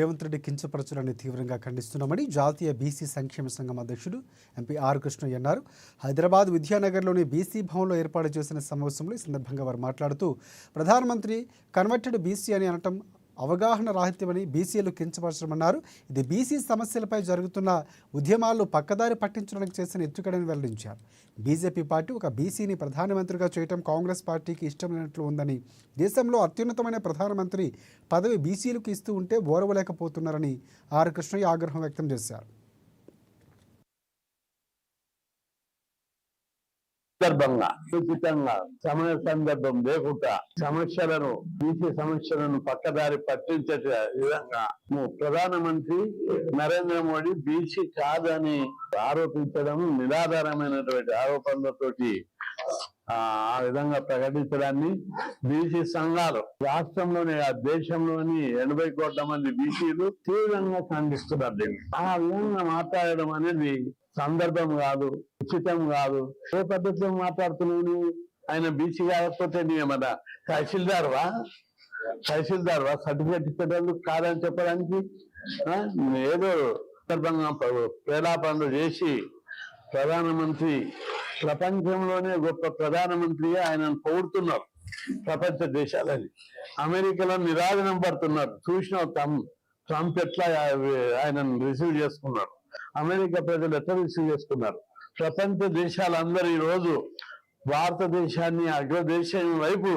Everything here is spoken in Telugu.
రేవంత్ రెడ్డి కించపరచడాన్ని తీవ్రంగా ఖండిస్తున్నామని జాతీయ బీసీ సంక్షేమ సంఘం అధ్యక్షుడు ఎంపీ ఆర్ కృష్ణయ్య అన్నారు. హైదరాబాద్ విద్యానగర్లోని బీసీ భవన్లో ఏర్పాటు చేసిన సమావేశంలో ఈ సందర్భంగా వారు మాట్లాడుతూ ప్రధానమంత్రి కన్వర్టెడ్ బీసీ అని అనటం అవగాహన రాహిత్యమని, బీసీలు కించపరచడమన్నారు. ఇది బీసీ సమస్యలపై జరుగుతున్న ఉద్యమాల్లో పక్కదారి పట్టించడానికి చేసిన ఎత్తుగడని వెల్లడించారు. బీజేపీ పార్టీ ఒక బీసీని ప్రధానమంత్రిగా చేయటం కాంగ్రెస్ పార్టీకి ఇష్టం లేనట్లు ఉందని, దేశంలో అత్యున్నతమైన ప్రధానమంత్రి పదవి బీసీలకు ఇస్తూ ఉంటే ఓర్వలేకపోతున్నారని ఆర్ కృష్ణయ్య ఆగ్రహం వ్యక్తం చేశారు. సందర్భంగా ఉచితంగా సమయ సందర్భం లేకుండా బీసీ సమస్యలను పక్కదారి పట్టించే విధంగా ప్రధానమంత్రి నరేంద్ర మోడీ బీసీ కాదని ఆరోపించడం నిరాధారమైనటువంటి ఆరోపణలతోటి ఆ విధంగా ప్రకటించడాన్ని బీసీ సంఘాలు రాష్ట్రంలోని దేశంలోని 80 కోట్ల మంది బీసీలు తీవ్రంగా ఖండిస్తున్నారు. దీన్ని ఆ విధంగా మాట్లాడడం అనేది సందర్భం కాదు, ఉచితం కాదు. ఏ పద్ధతిలో మాట్లాడుతున్నాను? ఆయన బీసీ కాకపోతే ఏమన్నా తహసీల్దార్వా సర్టిఫికేట్ ఇచ్చేటందుకు కాదని చెప్పడానికి ఏదో సందర్భంగా ప్రేలాపనలు చేసి ప్రధానమంత్రి, ప్రపంచంలోనే గొప్ప ప్రధానమంత్రిగా ఆయనను పొగుడుతున్నారు. ప్రపంచ దేశాలని అమెరికాలో నిరాజనం పడుతున్నారు. చూసిన ట్రంప్ ఎట్లా ఆయనను రిసీవ్ చేసుకున్నారు, అమెరికా ప్రజలు ఎట్లా రిసీవ్ చేసుకున్నారు. ప్రపంచ దేశాలందరూ ఈ రోజు భారతదేశాన్ని అగ్రదేశం వైపు